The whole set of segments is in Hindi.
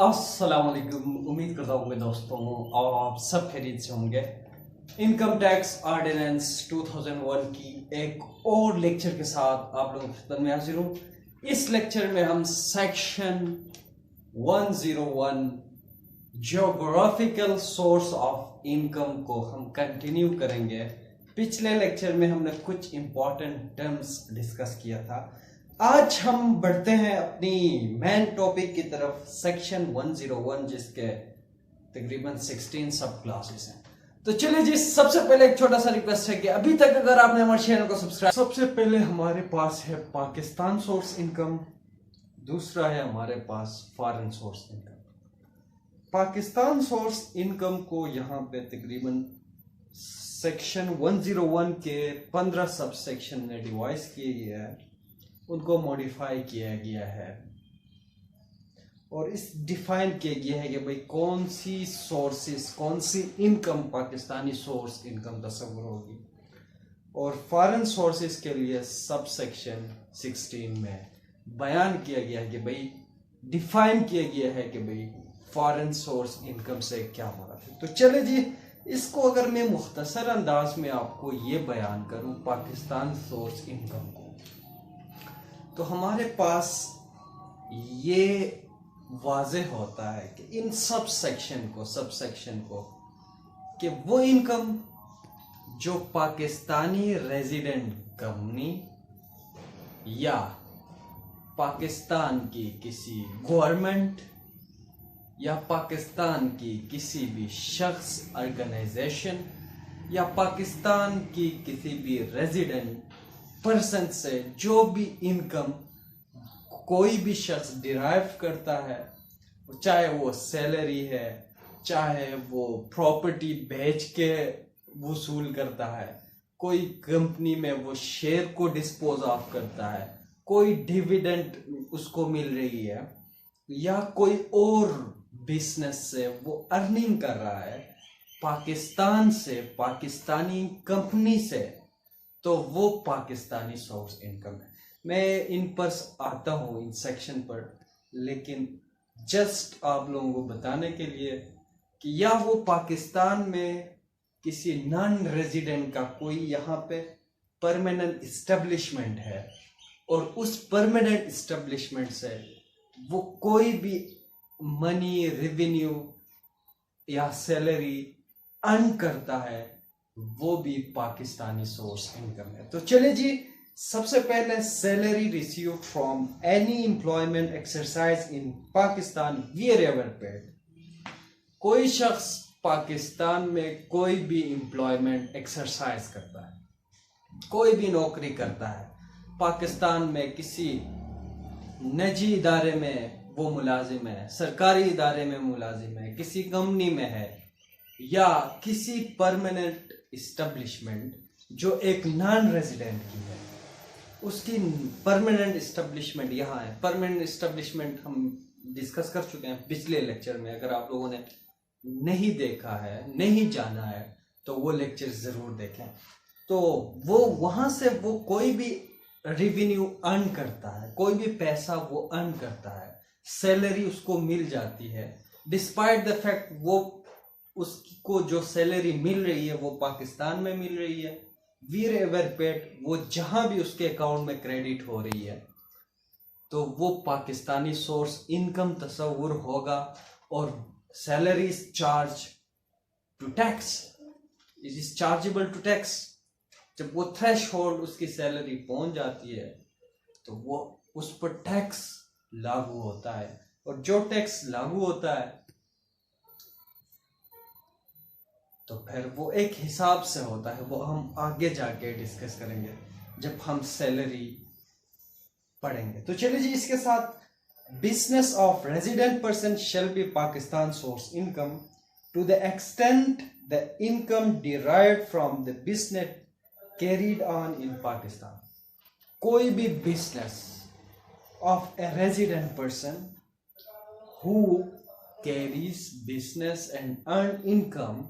अस्सलाम वालेकुम। उम्मीद करता हूँ दोस्तों आप सब खैरियत से होंगे। इनकम टैक्स ऑर्डिनेंस 2001 की एक और लेक्चर के साथ आप लोगों की खिदमत में हाजिर हूँ। इस लेक्चर में हम section 101 geographical source of income को हम कंटिन्यू करेंगे। पिछले लेक्चर में हमने कुछ इंपॉर्टेंट टर्म्स डिस्कस किया था। आज हम बढ़ते हैं अपनी मेन टॉपिक की तरफ, सेक्शन 101, जिसके तकरीबन 16 सब क्लासेस हैं। तो चलिए जी, सबसे पहले एक छोटा सा रिक्वेस्ट है कि अभी तक अगर आपने हमारे चैनल को सब्सक्राइब, सबसे पहले हमारे पास है पाकिस्तान सोर्स इनकम, दूसरा है हमारे पास foreign source income. Pakistan source income को यहाँ पे तकरीबन सेक्शन 101 के 15 सब सेक्शन में डिवाइड किया गया है, उनको मॉडिफाई किया गया है और इस डिफाइन किया गया है कि भाई कौन सी सोर्सेस, कौन सी इनकम पाकिस्तानी सोर्स इनकम तस्वुर होगी। और फॉरेन सोर्सेस के लिए सब सेक्शन 16 में बयान किया गया है कि भाई डिफाइन किया गया है कि भाई फॉरेन सोर्स इनकम से क्या मुराद है। तो चले जी, इसको अगर मैं मुख्तसर अंदाज में आपको ये बयान करूं पाकिस्तान सोर्स इनकम को, तो हमारे पास ये वाज़ेह होता है कि इन सब सेक्शन को कि वो इनकम जो पाकिस्तानी रेजिडेंट कंपनी या पाकिस्तान की किसी गवर्नमेंट या पाकिस्तान की किसी भी शख्स, ऑर्गेनाइजेशन या पाकिस्तान की किसी भी रेजिडेंट पर्सन से जो भी इनकम कोई भी शख्स डिराइव करता है, चाहे वो सैलरी है, चाहे वो प्रॉपर्टी बेच के वसूल करता है, कोई कंपनी में वो शेयर को डिस्पोज ऑफ करता है, कोई डिविडेंड उसको मिल रही है, या कोई और बिजनेस से वो अर्निंग कर रहा है पाकिस्तान से, पाकिस्तानी कंपनी से, तो वो पाकिस्तानी सोर्स इनकम है। मैं इन पर आता हूँ, इन सेक्शन पर, लेकिन जस्ट आप लोगों को बताने के लिए कि या वो पाकिस्तान में किसी नॉन रेजिडेंट का कोई यहाँ पे परमानेंट इस्टेब्लिशमेंट है और उस परमानेंट इस्टेब्लिशमेंट से वो कोई भी मनी, रेवेन्यू या सैलरी अर्न करता है, वो भी पाकिस्तानी सोर्स इनकम है। तो चले जी, सबसे पहले salary receive from any employment exercise in Pakistan wherever paid. कोई शख्स पाकिस्तान में कोई भी एम्प्लॉयमेंट एक्सरसाइज करता है, कोई भी नौकरी करता है, पाकिस्तान में किसी निजी इदारे में वो मुलाजिम है, सरकारी इदारे में मुलाजिम है, किसी कंपनी में है, या किसी परमानेंट इस्टेब्लिशमेंट जो एक नॉन रेजिडेंट की है, उसकी परमानेंट इस्टेब्लिशमेंट यहाँ है। परमानेंट इस्टेब्लिशमेंट हम डिस्कस कर चुके हैं पिछले लेक्चर में। अगर आप लोगों ने नहीं देखा है, नहीं जाना है, तो वो लेक्चर जरूर देखें। तो वो वहाँ से वो कोई भी रेवेन्यू अर्न करता है, कोई भी पैसा वो अर्न करता है, सैलरी उसको मिल जाती है, डिस्पाइट द फैक्ट वो उसको जो सैलरी मिल रही है वो पाकिस्तान में मिल रही है, वीर एवर पेड, वो जहां भी उसके अकाउंट में क्रेडिट हो रही है, तो वो पाकिस्तानी सोर्स इनकम तस्वुर होगा। और salary is charge to tax, it is chargeable to tax. जब वो थ्रेश होल्ड उसकी सैलरी पहुंच जाती है तो वो उस पर टैक्स लागू होता है, और जो टैक्स लागू होता है तो फिर वो एक हिसाब से होता है, वो हम आगे जाके डिस्कस करेंगे जब हम सैलरी पढ़ेंगे। तो चलिए जी, इसके साथ business of resident person shall be Pakistan source income to the extent the income derived from the business carried on in Pakistan. कोई भी business of a resident person who carries business and earn income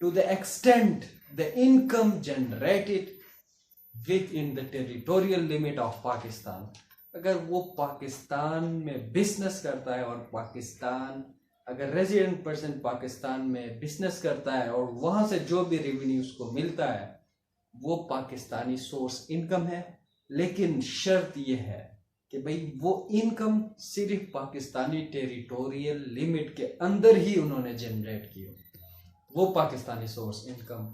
to the extent the income generated within the territorial limit of Pakistan, अगर वो पाकिस्तान में बिजनेस करता है और पाकिस्तान अगर रेजिडेंट पर्सन पाकिस्तान में बिजनेस करता है और वहां से जो भी रेवेन्यू उसको मिलता है वो पाकिस्तानी सोर्स इनकम है, लेकिन शर्त यह है कि भाई वो इनकम सिर्फ पाकिस्तानी टेरिटोरियल लिमिट के अंदर ही उन्होंने जनरेट की हो, वो पाकिस्तानी सोर्स इनकम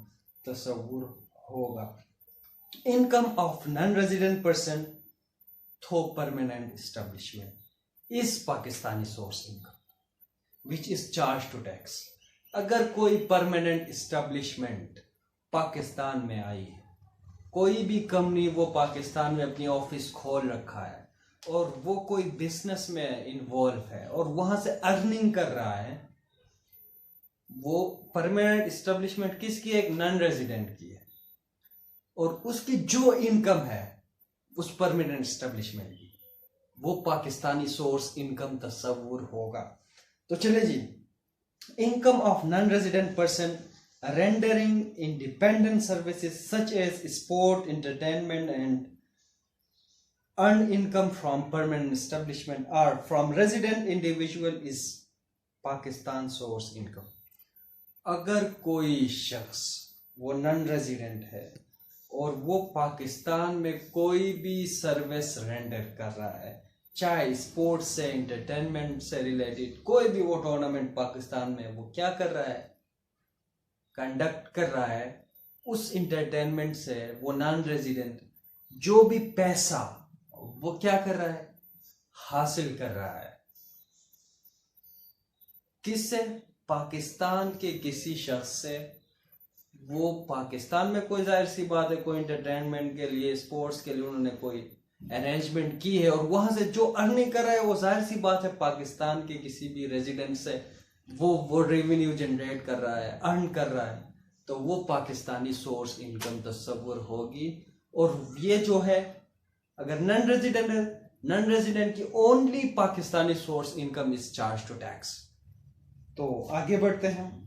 तस्वुर होगा। Income of non resident person through permanent establishment is Pakistani source income which is charge to tax. अगर कोई परमानेंट एस्टेब्लिशमेंट पाकिस्तान में आई है, कोई भी कंपनी वो पाकिस्तान में अपनी ऑफिस खोल रखा है और वो कोई बिजनेस में इन्वॉल्व है और वहां से अर्निंग कर रहा है, वो परमानेंट एस्टेब्लिशमेंट किसकी है? एक नॉन रेजिडेंट की है, और उसकी जो इनकम है उस परमानेंट एस्टेब्लिशमेंट की वो पाकिस्तानी सोर्स इनकम तस्वुर होगा। तो चले जी, income of non resident person rendering independent services such as sport entertainment and earned income from permanent establishment or from resident individual is Pakistan source income। अगर कोई शख्स वो नॉन रेजिडेंट है और वो पाकिस्तान में कोई भी सर्विस रेंडर कर रहा है, चाहे स्पोर्ट्स से एंटरटेनमेंट से रिलेटेड कोई भी वो टूर्नामेंट पाकिस्तान में वो क्या कर रहा है? कंडक्ट कर रहा है, उस एंटरटेनमेंट से वो नॉन रेजिडेंट जो भी पैसा वो क्या कर रहा है? हासिल कर रहा है। किससे? पाकिस्तान के किसी शख्स से। वो पाकिस्तान में कोई जाहिर सी बात है कोई एंटरटेनमेंट के लिए स्पोर्ट्स के लिए उन्होंने कोई अरेंजमेंट की है और वहां से जो अर्निंग कर रहा है वो जाहिर सी बात है पाकिस्तान के किसी भी रेजिडेंट से वो रेवेन्यू जनरेट कर रहा है, अर्न कर रहा है, तो वो पाकिस्तानी सोर्स इनकम तस्वुर होगी। और ये जो है अगर नॉन रेजिडेंट है, नॉन रेजिडेंट की only Pakistani source income is charge to tax. तो आगे बढ़ते हैं।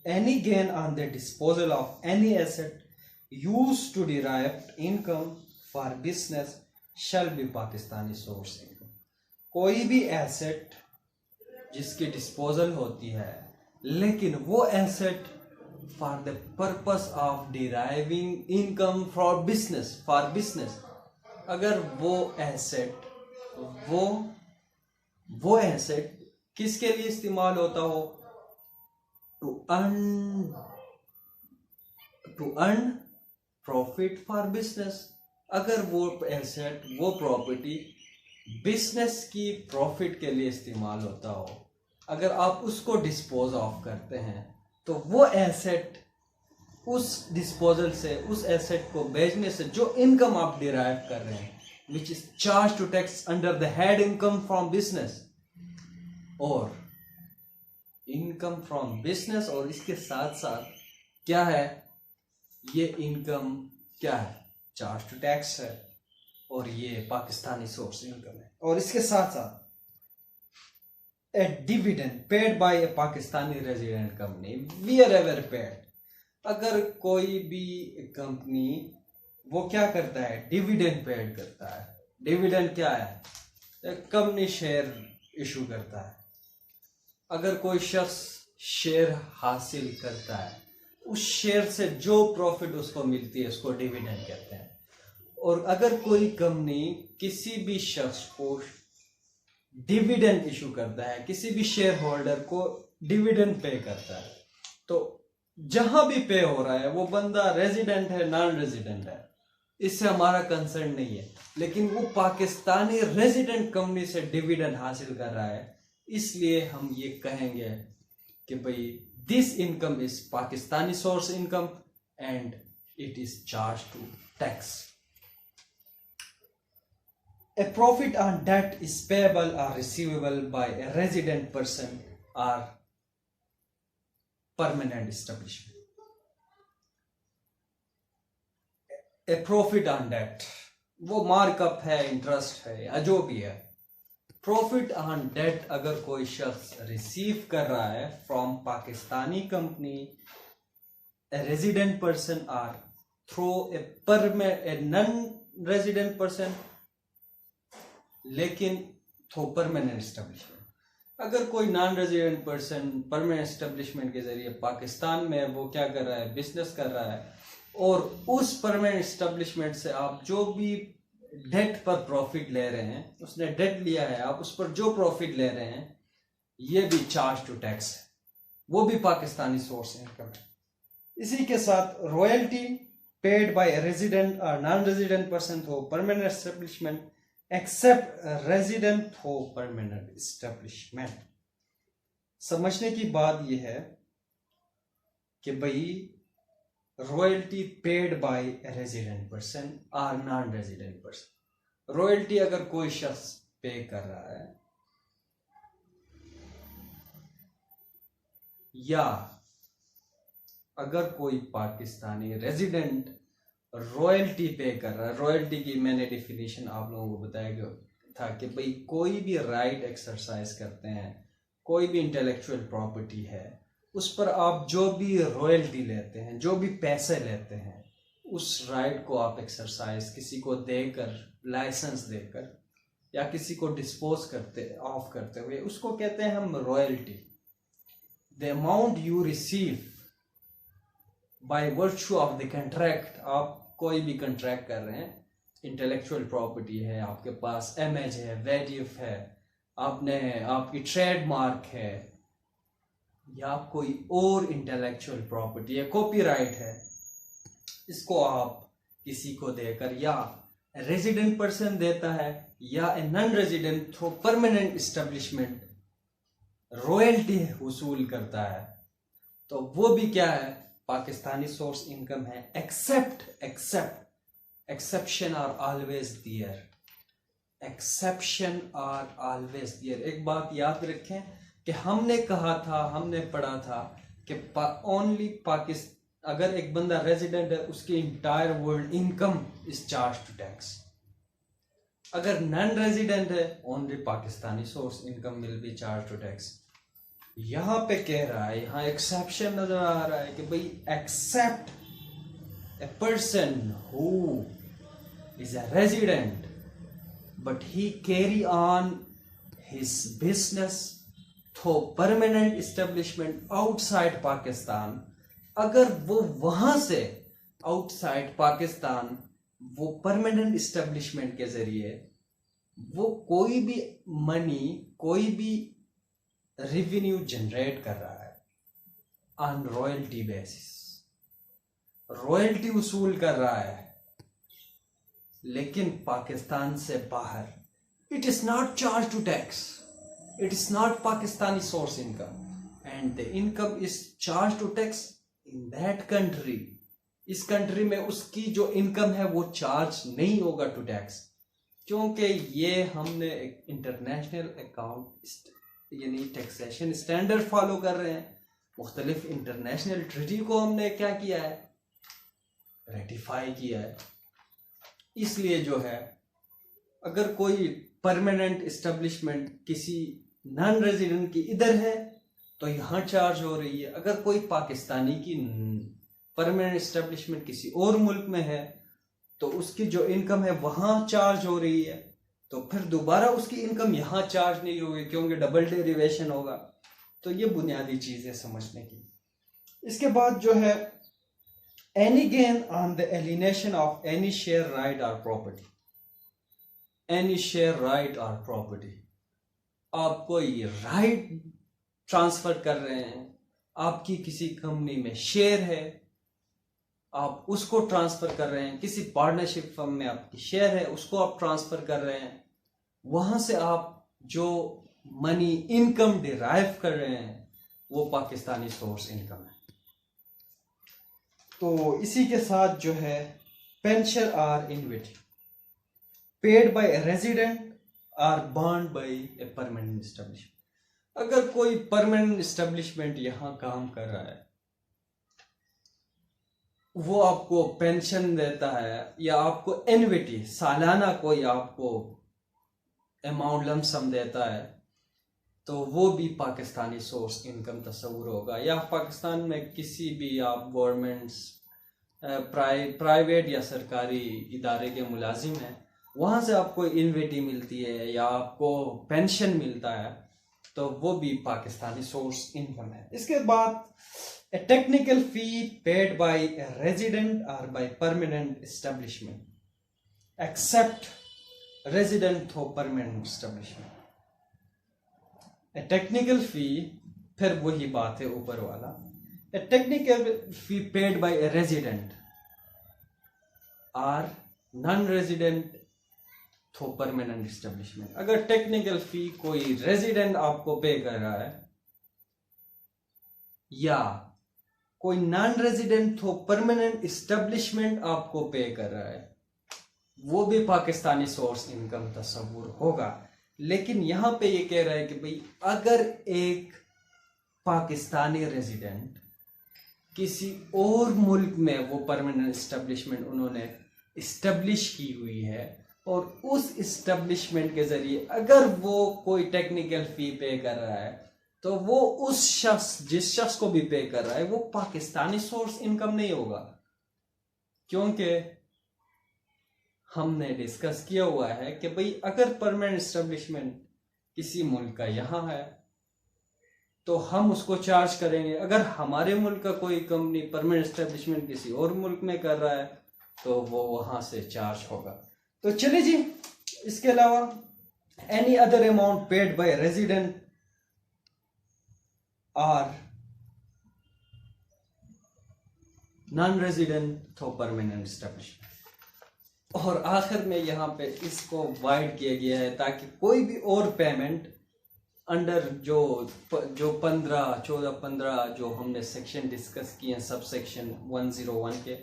Any gain on the disposal of any asset used to derive income for business shall be Pakistani source income. कोई भी एसेट जिसकी डिस्पोजल होती है लेकिन वो asset for the purpose of deriving income for business, अगर वो एसेट किसके लिए इस्तेमाल होता हो? To earn profit for business. अगर वो एसेट वो प्रॉपर्टी बिजनेस की प्रॉफिट के लिए इस्तेमाल होता हो, अगर आप उसको डिस्पोज ऑफ करते हैं तो वो एसेट उस डिस्पोजल से उस एसेट को बेचने से जो इनकम आप डिराइव कर रहे हैं which is charge to tax under the head income from business, और इनकम फ्रॉम बिजनेस और इसके साथ साथ क्या है? ये इनकम क्या है? चार्ज टू टैक्स है और ये पाकिस्तानी सोर्स इनकम है। और इसके साथ साथ a dividend paid by a Pakistani resident company wherever paid। अगर कोई भी कंपनी वो क्या करता है? डिविडेंड पेड करता है। डिविडेंड क्या है? कंपनी शेयर इशू करता है। अगर कोई शख्स शेयर हासिल करता है, उस शेयर से जो प्रॉफिट उसको मिलती है उसको डिविडेंड कहते हैं। और अगर कोई कंपनी किसी भी शख्स को डिविडेंड इशू करता है, किसी भी शेयर होल्डर को डिविडेंड पे करता है, तो जहां भी पे हो रहा है वो बंदा रेजिडेंट है नॉन रेजिडेंट है, इससे हमारा कंसर्न नहीं है, लेकिन वो पाकिस्तानी रेजिडेंट कंपनी से डिविडेंड हासिल कर रहा है, इसलिए हम ये कहेंगे कि भाई this income is Pakistani source income and it is charge to tax. A profit on debt is payable or receivable by a resident person or permanent establishment। A profit on debt वो मार्कअप है, इंटरेस्ट है या जो भी है। प्रॉफिट ऑन डेट अगर कोई शख्स रिसीव कर रहा है from Pakistani company, resident person और through a non resident person, लेकिन थ्रू परमानेंट एस्टेब्लिशमेंट। अगर कोई non resident person permanent establishment के जरिए पाकिस्तान में वो क्या कर रहा है, बिजनेस कर रहा है, और उस परमानेंट एस्टेब्लिशमेंट से आप जो भी डेट पर प्रॉफिट ले रहे हैं, उसने डेट लिया है, आप उस पर जो प्रॉफिट ले रहे हैं, ये भी चार्ज टू टैक्स है, वो भी पाकिस्तानी सोर्स इनकम है। इसी के साथ रॉयल्टी पेड बाय रेजिडेंट और non resident person through permanent establishment except resident through permanent establishment. समझने की बात यह है कि भाई royalty paid by resident person और नॉन रेजिडेंट पर्सन, रॉयल्टी अगर कोई शख्स पे कर रहा है या अगर कोई पाकिस्तानी रेजिडेंट रॉयल्टी पे कर रहा है, रॉयल्टी की मैंने डेफिनेशन आप लोगों को बताया गया था कि भाई कोई भी राइट एक्सरसाइज करते हैं, कोई भी इंटेलेक्चुअल प्रॉपर्टी है, उस पर आप जो भी रॉयल्टी लेते हैं, जो भी पैसे लेते हैं, उस राइट को आप एक्सरसाइज किसी को देकर, लाइसेंस देकर या किसी को डिस्पोज करते ऑफ करते हुए, उसको कहते हैं हम royalty. The amount you receive by virtue of the contract, आप कोई भी कंट्रैक्ट कर रहे हैं, इंटेलेक्चुअल प्रॉपर्टी है, आपके पास इमेज है, वेडिफ है, आपकी ट्रेडमार्क है, या कोई और इंटेलेक्चुअल प्रॉपर्टी है, कॉपीराइट है, इसको आप किसी को देकर, या रेजिडेंट पर्सन देता है या non resident through permanent establishment royalty वसूल करता है, तो वो भी क्या है, पाकिस्तानी सोर्स इनकम है। Exception are always there, exception are always there. एक बात याद रखें कि हमने कहा था, हमने पढ़ा था कि ओनली पाकिस्तान, अगर एक बंदा रेजिडेंट है, उसकी entire world income is charge to tax. अगर नॉन रेजिडेंट है, only Pakistani source income will be charge to tax. यहां पे कह रहा है, यहां एक्सेप्शन नजर आ रहा है कि भाई except a person who is a resident but he carry on his business through permanent establishment outside Pakistan. अगर वो वहां से आउटसाइड पाकिस्तान वो परमानेंट एस्टेब्लिशमेंट के जरिए वो कोई भी मनी, कोई भी रेवेन्यू जनरेट कर रहा है ऑन रॉयल्टी बेसिस, रॉयल्टी वसूल कर रहा है, लेकिन पाकिस्तान से बाहर, it is not charge to tax, it is not Pakistani source income and the income is charge to tax in that country. इस कंट्री में उसकी जो इनकम है वो चार्ज नहीं होगा टू टैक्स, क्योंकि ये हमने एक इंटरनेशनल अकाउंट यानी टैक्सेशन स्टैंडर्ड फॉलो कर रहे हैं। मुख्तलिफ इंटरनेशनल ट्रीटी को हमने क्या किया है, रेटिफाई किया है। इसलिए जो है, अगर कोई परमानेंट एस्टेब्लिशमेंट किसी नॉन रेजिडेंट की इधर है तो यहाँ चार्ज हो रही है, अगर कोई पाकिस्तानी की परमानेंट एस्टेब्लिशमेंट किसी और मुल्क में है तो उसकी जो इनकम है वहां चार्ज हो रही है, तो फिर दोबारा उसकी इनकम यहाँ चार्ज नहीं होगी क्योंकि डबल डेरिवेशन होगा। तो ये बुनियादी चीज है समझने की। इसके बाद जो है, any gain on the alienation of any share right और प्रॉपर्टी, एनी शेयर राइट और प्रॉपर्टी, आप कोई राइट ट्रांसफर कर रहे हैं, आपकी किसी कंपनी में शेयर है, आप उसको ट्रांसफर कर रहे हैं, किसी पार्टनरशिप फर्म में आपकी शेयर है, उसको आप ट्रांसफर कर रहे हैं, वहां से आप जो मनी इनकम डिराइव कर रहे हैं वो पाकिस्तानी सोर्स इनकम है। तो इसी के साथ जो है, पेंशन और इन्वेटी पेड बाय रेजिडेंट और bond by a permanent establishment. अगर कोई परमानेंट एस्टेब्लिशमेंट यहां काम कर रहा है, वो आपको पेंशन देता है या आपको एन्युटी सालाना कोई आपको अमाउंट लमसम देता है, तो वो भी पाकिस्तानी सोर्स इनकम तस्वुर होगा। या पाकिस्तान में किसी भी आप गवर्नमेंट्स प्राइवेट या सरकारी इदारे के मुलाजिम हैं, वहाँ से आपको इन्वेटी मिलती है या आपको पेंशन मिलता है, तो वो भी पाकिस्तानी सोर्स इनकम है। इसके बाद a technical fee paid by a resident or by permanent establishment except resident हो permanent establishment। a technical fee, फिर वही बात है ऊपर वाला, a technical fee paid by a resident or non-resident थो परमानेंट एस्टेब्लिशमेंट। अगर टेक्निकल फी कोई रेजिडेंट आपको पे कर रहा है या कोई नॉन रेजिडेंट थो परमानेंट एस्टेब्लिशमेंट आपको पे कर रहा है, वो भी पाकिस्तानी सोर्स इनकम तस्वुर होगा। लेकिन यहां पे ये कह रहा है कि भाई अगर एक पाकिस्तानी रेजिडेंट किसी और मुल्क में वो परमानेंट एस्टेब्लिशमेंट उन्होंने इस्टेब्लिश की हुई है और उस इस्टेब्लिशमेंट के जरिए अगर वो कोई टेक्निकल फी पे कर रहा है, तो वो उस शख्स जिस शख्स को भी पे कर रहा है वो पाकिस्तानी सोर्स इनकम नहीं होगा, क्योंकि हमने डिस्कस किया हुआ है कि भाई अगर परमानेंट एस्टेब्लिशमेंट किसी मुल्क का यहाँ है तो हम उसको चार्ज करेंगे। अगर हमारे मुल्क का कोई कंपनी परमानेंट एस्टेब्लिशमेंट किसी और मुल्क में कर रहा है तो वो वहां से चार्ज होगा। तो चलिए जी, इसके अलावा any other amount paid by resident और नॉन रेजिडेंट तो परमानेंट एस्टेब्लिशमेंट। और आखिर में यहाँ पे इसको वाइड किया गया है ताकि कोई भी और पेमेंट अंडर जो 14-15 जो हमने सेक्शन डिस्कस किए हैं, सब सेक्शन 101 के,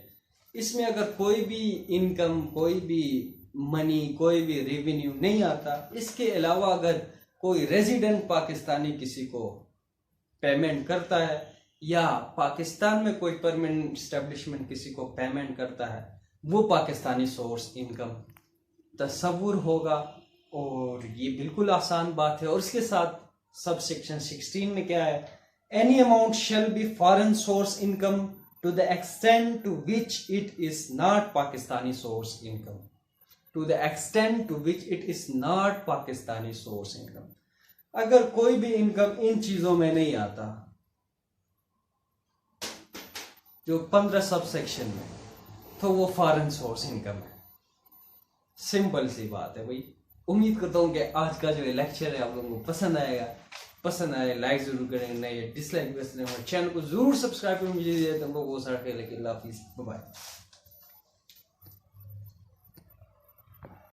इसमें अगर कोई भी इनकम, कोई भी मनी, कोई भी रेवेन्यू नहीं आता, इसके अलावा अगर कोई रेजिडेंट पाकिस्तानी किसी को पेमेंट करता है या पाकिस्तान में कोई परमानेंट एस्टेब्लिशमेंट किसी को पेमेंट करता है, वो पाकिस्तानी सोर्स इनकम तस्वुर होगा। और ये बिल्कुल आसान बात है। और इसके साथ सब सेक्शन 16 में क्या है, any amount shall be foreign source income to the extent to which it is not Pakistani source income, to the extent to which it is not Pakistani source income. अगर कोई भी इनकम इन चीजों में नहीं आता जो 15 सब सेक्शन में, तो वो फॉरेन सोर्स इनकम है। सिंपल सी बात है भाई। उम्मीद करता हूँ कि आज का जो लेक्चर है आप लोगों को पसंद आएगा। पसंद आए लाइक जरूर करें, नहीं डिसलाइक भी करें, चैनल को जरूर सब्सक्राइब करें। मुझे तुम लोगों को सारा खेल, अल्लाह हाफिज़, बाय।